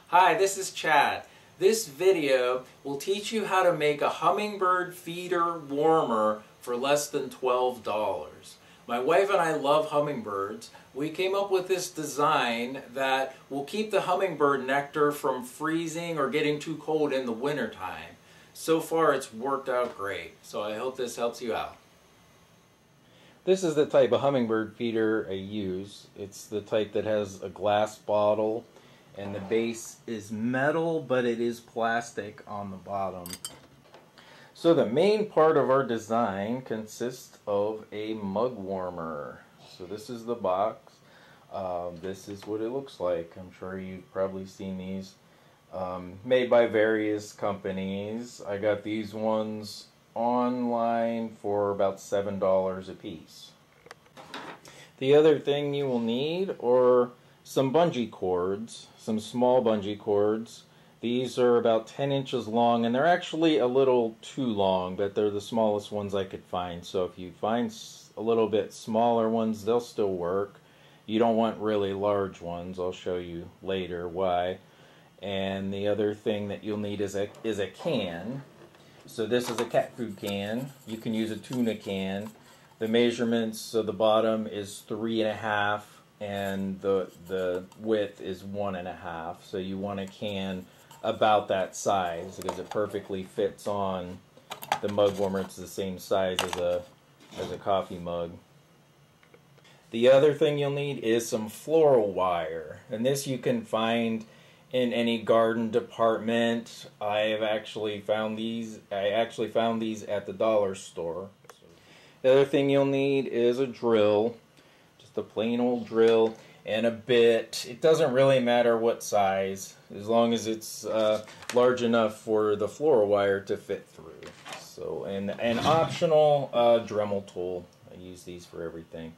Hi, this is Chad. This video will teach you how to make a hummingbird feeder warmer for less than $12. My wife and I love hummingbirds. We came up with this design that will keep the hummingbird nectar from freezing or getting too cold in the wintertime. So far it's worked out great, so I hope this helps you out. This is the type of hummingbird feeder I use. It's the type that has a glass bottle and the base is metal, but it is plastic on the bottom. So the main part of our design consists of a mug warmer. So this is the box. This is what it looks like. I'm sure you've probably seen these. Made by various companies. I got these ones online for about $7 a piece. The other thing you will need are some bungee cords, some small bungee cords. These are about 10 inches long, and they're actually a little too long, but they're the smallest ones I could find. So if you find a little bit smaller ones, they'll still work. You don't want really large ones. I'll show you later why. And the other thing that you'll need is a can. So this is a cat food can. You can use a tuna can. The measurements of the bottom is 3.5 and the width is 1.5. So you want a can about that size because it perfectly fits on the mug warmer. It's the same size as a coffee mug. The other thing you'll need is some floral wire, and this you can find in any garden department. I actually found these at the dollar store. The other thing you'll need is a drill, just a plain old drill, and a bit. It doesn't really matter what size, as long as it's large enough for the floral wire to fit through. So, and an optional Dremel tool. I use these for everything.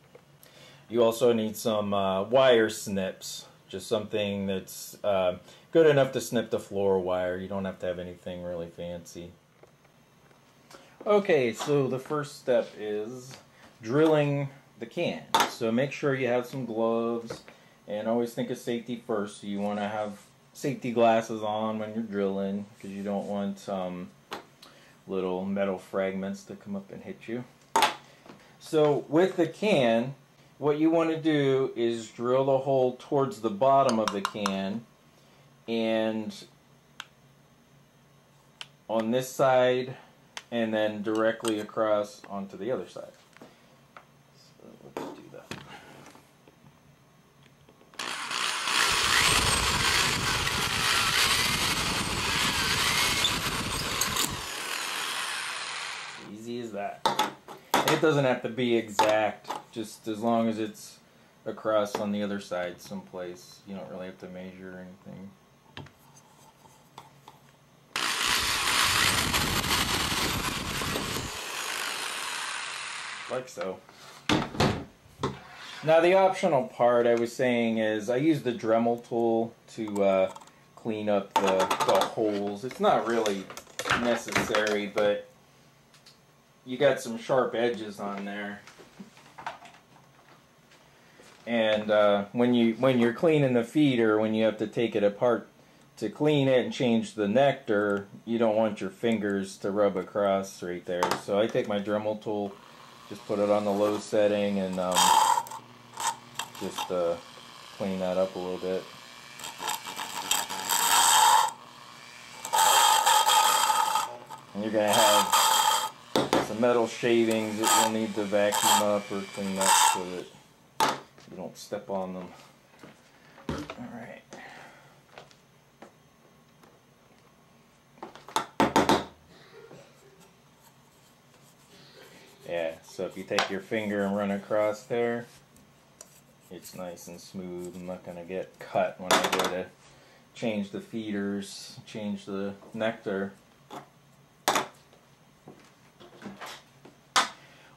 You also need some wire snips. Just something that's good enough to snip the floor wire. You don't have to have anything really fancy. Okay, so the first step is drilling the can. So make sure you have some gloves, and always think of safety first. So you want to have safety glasses on when you're drilling, because you don't want little metal fragments to come up and hit you. So with the can, what you want to do is drill the hole towards the bottom of the can, and on this side, and then directly across onto the other side. So let's do that. Easy as that. It doesn't have to be exact, just as long as it's across on the other side someplace. You don't really have to measure or anything. Like so. Now the optional part I was saying is I use the Dremel tool to clean up the holes. It's not really necessary, but you got some sharp edges on there. And when you're cleaning the feeder, when you have to take it apart to clean it and change the nectar, you don't want your fingers to rub across right there. So I take my Dremel tool, just put it on the low setting, and just clean that up a little bit. And you're going to have some metal shavings that you'll need to vacuum up or clean up so that you don't step on them. Alright. Yeah, so if you take your finger and run across there, it's nice and smooth. I'm not going to get cut when I go to change the feeders, change the nectar.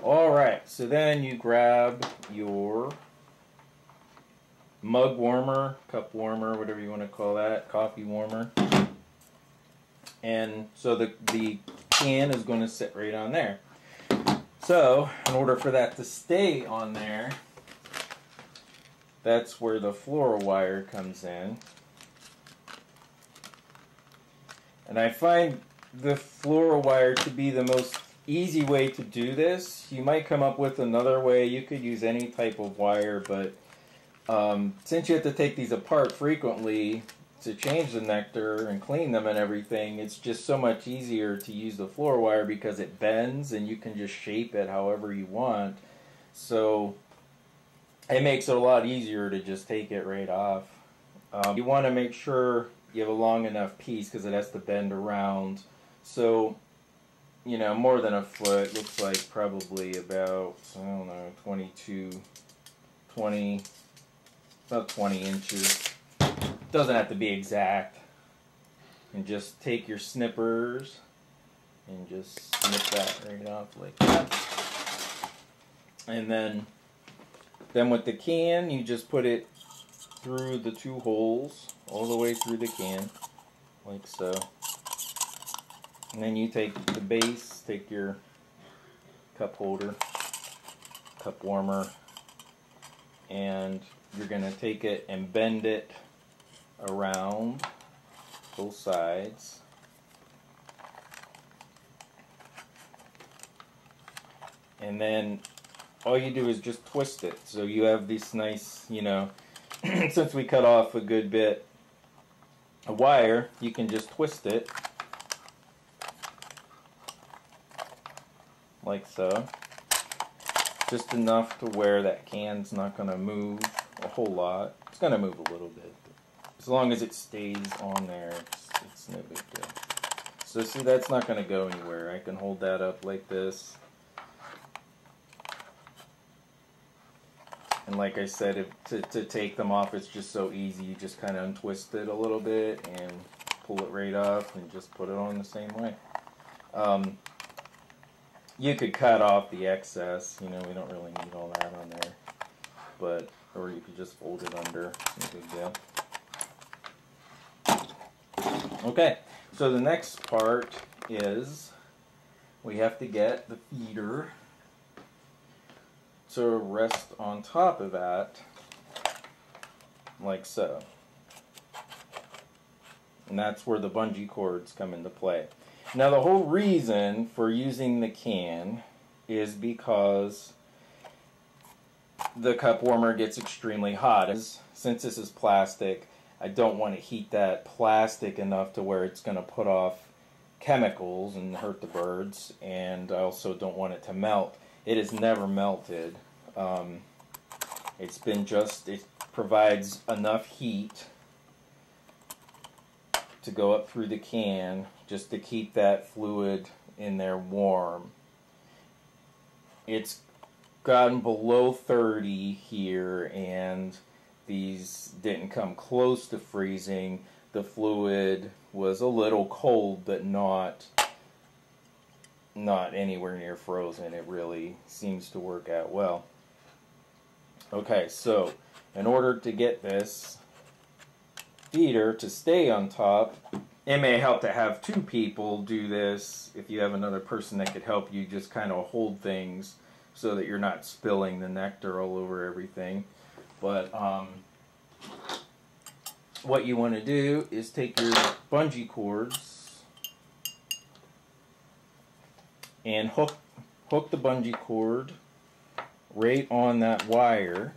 Alright, so then you grab your mug warmer, cup warmer, whatever you want to call that, coffee warmer. And so the can is going to sit right on there. So, in order for that to stay on there, that's where the floral wire comes in. And I find the fluoro wire to be the most easy way to do this. You might come up with another way. You could use any type of wire, but since you have to take these apart frequently to change the nectar and clean them and everything, it's just so much easier to use the fluoro wire because it bends and you can just shape it however you want. So it makes it a lot easier to just take it right off. You want to make sure you have a long enough piece because it has to bend around. So, you know, more than a foot, looks like probably about, I don't know, about 20 inches. Doesn't have to be exact. And just take your snippers and just snip that right off like that. And then with the can, you just put it through the 2 holes, all the way through the can, like so. And then you take the base, take your cup holder, cup warmer, and you're going to take it and bend it around both sides. And then all you do is just twist it. So you have this nice, you know, since we cut off a good bit of wire, you can just twist it like so. Just enough to where that can's not going to move a whole lot. It's going to move a little bit. As long as it stays on there, it's no big deal. So see, that's not going to go anywhere. I can hold that up like this. And like I said, to take them off, it's just so easy. You just kind of untwist it a little bit and pull it right off and just put it on the same way. You could cut off the excess. You know, we don't really need all that on there. But, or you could just fold it under. No big deal. Okay, so the next part is we have to get the feeder to rest on top of that, like so. And that's where the bungee cords come into play. Now the whole reason for using the can is because the cup warmer gets extremely hot. Since this is plastic, I don't want to heat that plastic enough to where it's going to put off chemicals and hurt the birds, and I also don't want it to melt. It has never melted. It provides enough heat to go up through the can just to keep that fluid in there warm. It's gotten below 30 here, and these didn't come close to freezing. The fluid was a little cold, but not anywhere near frozen. It really seems to work out well. Okay, so in order to get this feeder to stay on top, it may help to have 2 people do this. If you have another person that could help you just kind of hold things so that you're not spilling the nectar all over everything. But what you want to do is take your bungee cords and hook the bungee cord right on that wire,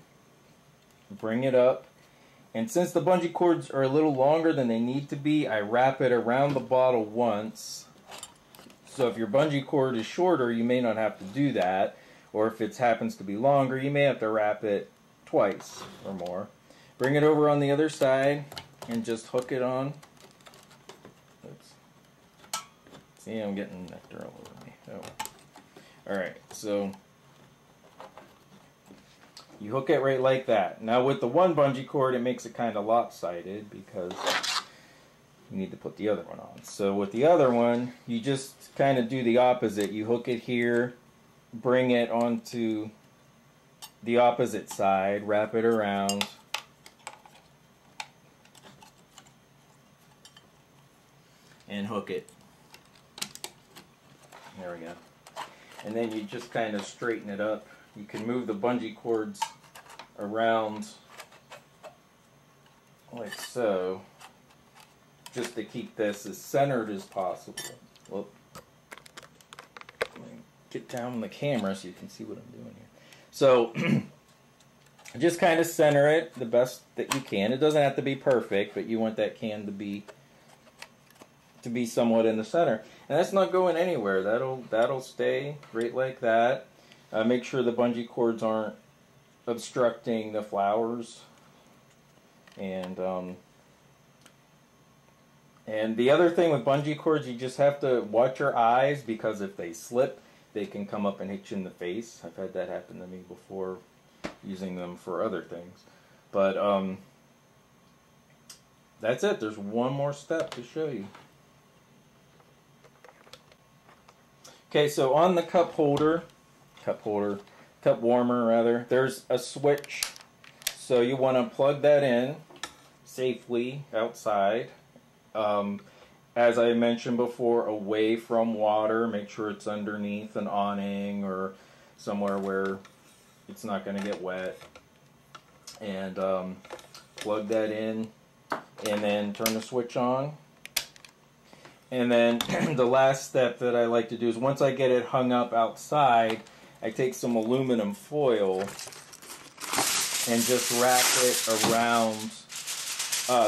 bring it up, and since the bungee cords are a little longer than they need to be, I wrap it around the bottle once. So if your bungee cord is shorter, you may not have to do that, or if it happens to be longer, you may have to wrap it twice or more. Bring it over on the other side and just hook it on. Oops. See, I'm getting nectar all over me. Oh. Alright, so you hook it right like that. Now with the one bungee cord, it makes it kind of lopsided because you need to put the other one on. So with the other one, you just kind of do the opposite. You hook it here, bring it onto the opposite side, wrap it around, and hook it. There we go. And then you just kind of straighten it up. You can move the bungee cords around like so, just to keep this as centered as possible. Whoop. Let me get down the camera so you can see what I'm doing here. So just kind of center it the best that you can. It doesn't have to be perfect, but you want that can to be somewhat in the center. And that's not going anywhere. That'll stay right like that. Make sure the bungee cords aren't obstructing the flowers. And the other thing with bungee cords, you just have to watch your eyes, because if they slip, they can come up and hit you in the face. I've had that happen to me before using them for other things. But that's it. There's one more step to show you. Okay, so on the cup warmer rather, there's a switch. So you want to plug that in safely outside. As I mentioned before, away from water. Make sure it's underneath an awning or somewhere where it's not going to get wet. And plug that in and then turn the switch on. And then the last step that I like to do is, once I get it hung up outside, I take some aluminum foil and just wrap it around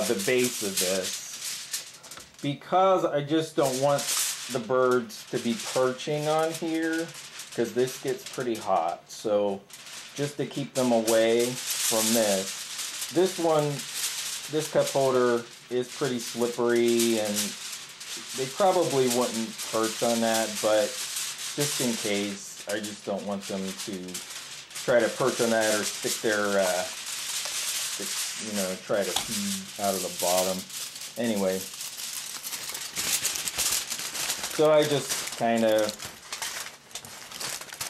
the base of this, because I just don't want the birds to be perching on here, because this gets pretty hot. So just to keep them away from this cup holder is pretty slippery, and they probably wouldn't perch on that, but just in case, I just don't want them to try to perch on that or stick their, try to feed out of the bottom. Anyway, so I just kind of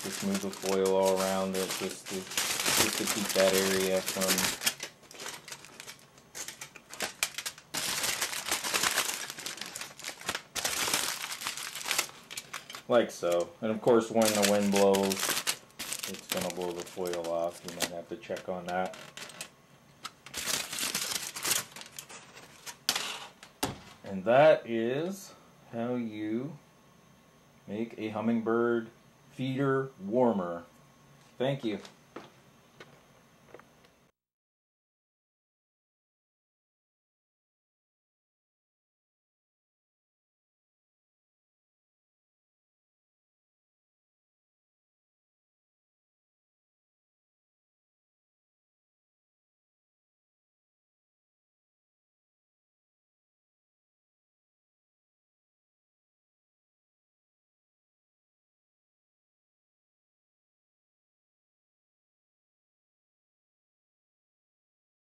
just move the foil all around it, just to keep that area from like so. And of course, when the wind blows, it's going to blow the foil off. You might have to check on that. And that is how you make a hummingbird feeder warmer. Thank you.